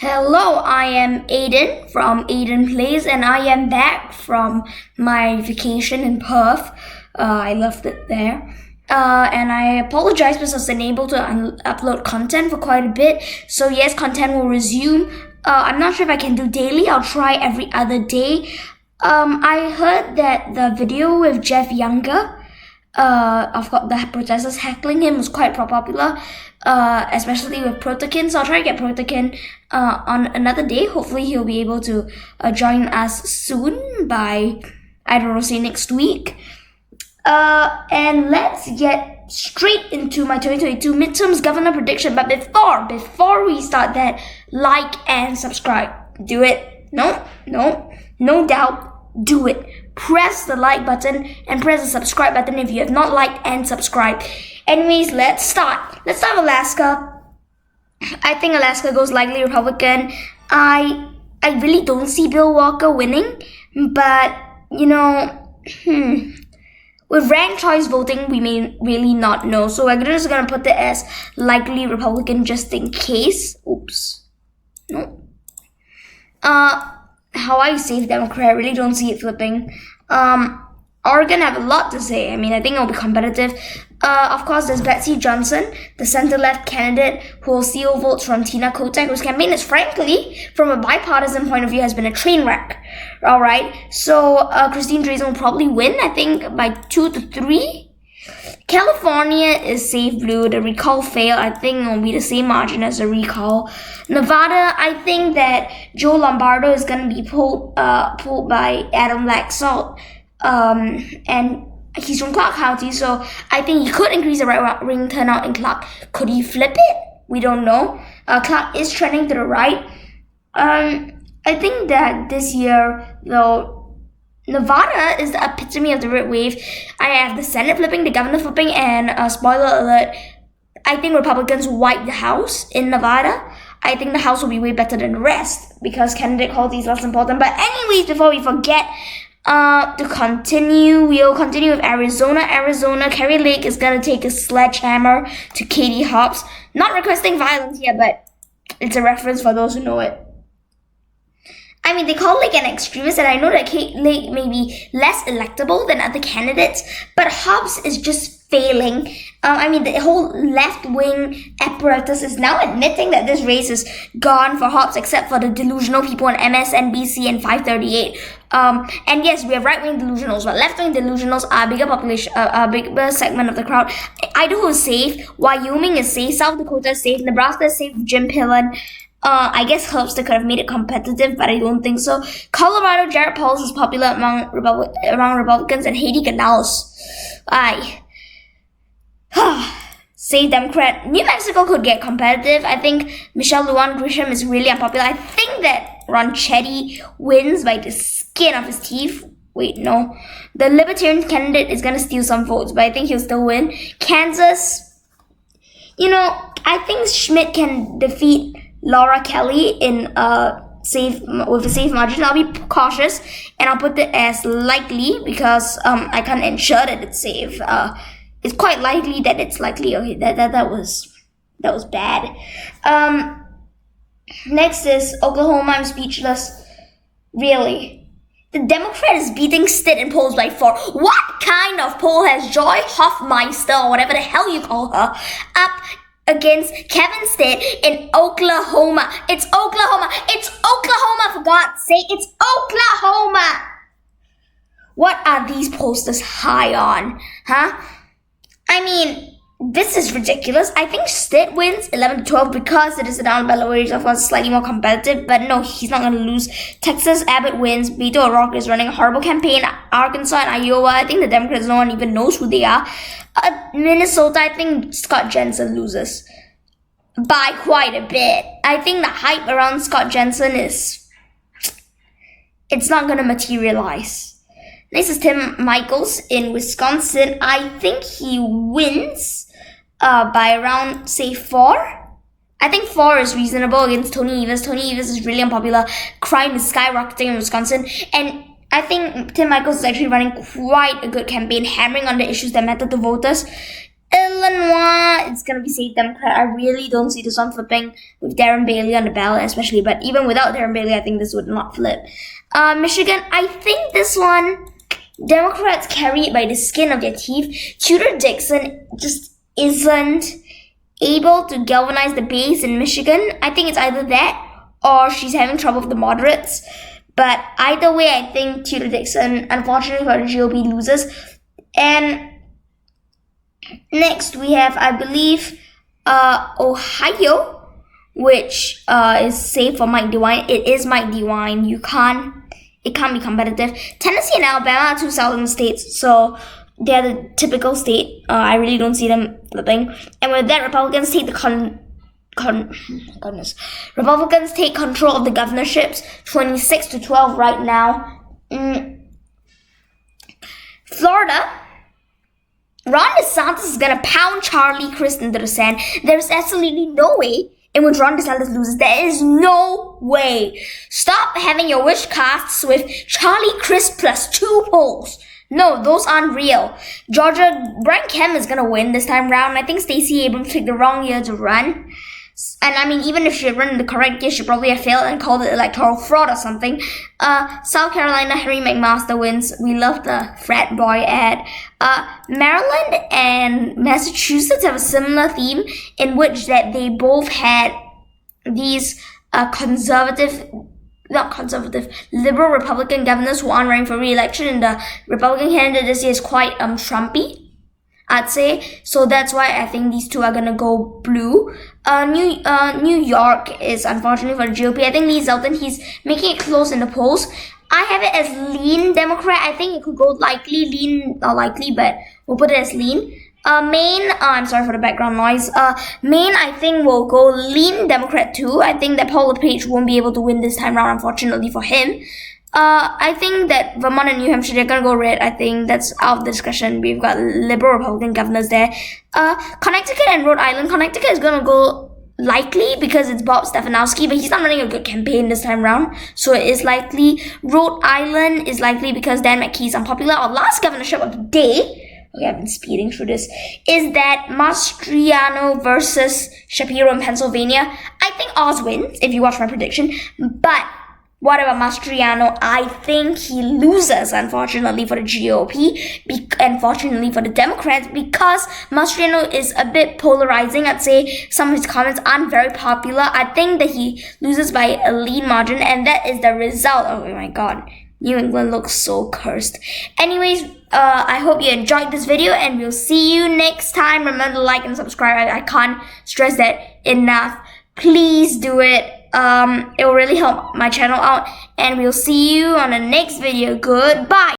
Hello, I am Aidan from Aidan Plays, and I am back from my vacation in Perth. I loved it there. And I apologize because I was unable to upload content for quite a bit. So yes, content will resume. I'm not sure if I can do daily. I'll try every other day. I heard that the video with Jeff Younger, of course, the protesters heckling him was quite popular, especially with Protokin. So I'll try to get Protokin on another day. Hopefully he'll be able to join us soon by, I don't know, say next week. And let's get straight into my 2022 midterms governor prediction. But before we start that, like and subscribe. Do it. No doubt. Do it. Press the like button and press the subscribe button if you have not liked and subscribed. Anyways, let's start. Let's start with Alaska. I think Alaska goes likely Republican. I really don't see Bill Walker winning, but with ranked choice voting, we may really not know. So we're just gonna put it as likely Republican just in case. Oops. No. Hawaii safe Democrat. I really don't see it flipping. Oregon have a lot to say. I think it'll be competitive. Of course, there's Betsy Johnson, the center-left candidate who will steal votes from Tina Kotek, whose campaign is, frankly, from a bipartisan point of view, has been a train wreck. Alright, so Christine Drazan will probably win, I think, by 2 to 3. California is safe blue. The recall failed. I think it will be the same margin as the recall. Nevada, I think that Joe Lombardo is going to be pulled by Adam Laxalt. And he's from Clark County, so I think he could increase the right-wing turnout in Clark. Could he flip it? We don't know. Clark is trending to the right. I think that this year, though, Nevada is the epitome of the red wave. I have the Senate flipping, the governor flipping, and spoiler alert, I think Republicans wipe the House in Nevada. I think the House will be way better than the rest because candidate quality is less important. But anyways, before we forget, we'll continue with Arizona. Carrie Lake is gonna take a sledgehammer to Katie Hobbs. Not requesting violence here, but it's a reference for those who know it. They call Lake an extremist, and I know that Kate Lake may be less electable than other candidates, but Hobbs is just failing. The whole left-wing apparatus is now admitting that this race is gone for Hobbs, except for the delusional people on MSNBC and 538. And yes, we have right-wing delusionals, but left-wing delusionals are a bigger segment of the crowd. Idaho is safe, Wyoming is safe, South Dakota is safe, Nebraska is safe, Jim Pillen. I guess Herbster could have made it competitive, but I don't think so. Colorado, Jared Polis is popular among Republicans, and Heidi Canales. Say Democrat. New Mexico could get competitive. I think Michelle Lujan Grisham is really unpopular. I think that Ron Chetty wins by the skin of his teeth. Wait, no. The Libertarian candidate is going to steal some votes, but I think he'll still win. Kansas, I think Schmidt can defeat Laura Kelly with a safe margin. I'll be cautious and I'll put it as likely because I can't ensure that it's safe. It's quite likely that it's likely. Okay, that was bad. Next is Oklahoma. I'm speechless. Really, the Democrat is beating Stitt in polls by 4. What kind of poll has Joy Hoffmeister, or whatever the hell you call her, up against Kevin Stitt in Oklahoma? It's Oklahoma. It's Oklahoma, for God's sake. It's Oklahoma. What are these posters high on? Huh? This is ridiculous. I think Stitt wins 11-12 because it is a down ballot where he's, of course, slightly more competitive. But no, he's not going to lose. Texas, Abbott wins. Beto O'Rourke is running a horrible campaign. Arkansas and Iowa, I think the Democrats, no one even knows who they are. Minnesota, I think Scott Jensen loses by quite a bit. I think the hype around Scott Jensen it's not going to materialize. Next is Tim Michaels in Wisconsin. I think he wins by around, say, 4. I think 4 is reasonable against Tony Evers. Tony Evers is really unpopular. Crime is skyrocketing in Wisconsin. And I think Tim Michaels is actually running quite a good campaign, hammering on the issues that matter to voters. Illinois, it's gonna be safe Democrat. I really don't see this one flipping with Darren Bailey on the ballot, especially. But even without Darren Bailey, I think this would not flip. Michigan, I think this one, Democrats carry it by the skin of their teeth. Tudor Dixon just isn't able to galvanize the base in Michigan. I think it's either that or she's having trouble with the moderates. But either way, I think Tudor Dixon, unfortunately for the GOP, loses. And next we have, I believe, Ohio, which is safe for Mike DeWine. It is Mike DeWine. It can't be competitive. Tennessee and Alabama are two southern states, so they're the typical state. I really don't see them flipping. And with that, Republicans take the Republicans take control of the governorships, 26-12 right now. Florida, Ron DeSantis is gonna pound Charlie Crist into the sand. There's absolutely no way in which Ron DeSantis loses. There is no way. Stop having your wish casts with Charlie Crist plus 2 polls. No, those aren't real. Georgia, Brian Kemp is gonna win this time round. I think Stacey Abrams picked the wrong year to run. And I mean, even if she had run in the correct year, she probably have failed and called it electoral fraud or something. South Carolina, Harry McMaster wins. We love the frat boy ad. Maryland and Massachusetts have a similar theme in which that they both had these liberal Republican governors who aren't running for re-election, and the Republican candidate this year is quite Trumpy, I'd say. So that's why I think these two are gonna go blue. New York is unfortunately for the GOP. I think Lee Zeldin, he's making it close in the polls. I have it as lean Democrat. I think it could go lean, not likely, but we'll put it as lean. Maine, I'm sorry for the background noise. Maine, I think will go lean Democrat too. I think that Paul LePage won't be able to win this time round, unfortunately for him. I think that Vermont and New Hampshire, they're gonna go red. I think that's out of the discussion. We've got liberal Republican governors there. Connecticut and Rhode Island. Connecticut is gonna go likely because it's Bob Stefanowski, but he's not running a good campaign this time round, so it is likely. Rhode Island is likely because Dan McKee is unpopular. Our last governorship of the day, okay, I've been speeding through this, is that Mastriano versus Shapiro in Pennsylvania. I think Oz wins, if you watch my prediction, but what about Mastriano? I think he loses, unfortunately, for the GOP, unfortunately for the Democrats, because Mastriano is a bit polarizing. I'd say some of his comments aren't very popular. I think that he loses by a lean margin, and that is the result. Oh my god, New England looks so cursed. Anyways, I hope you enjoyed this video, and we'll see you next time. Remember to like and subscribe. I can't stress that enough. Please do it. It will really help my channel out, and we'll see you on the next video. Goodbye.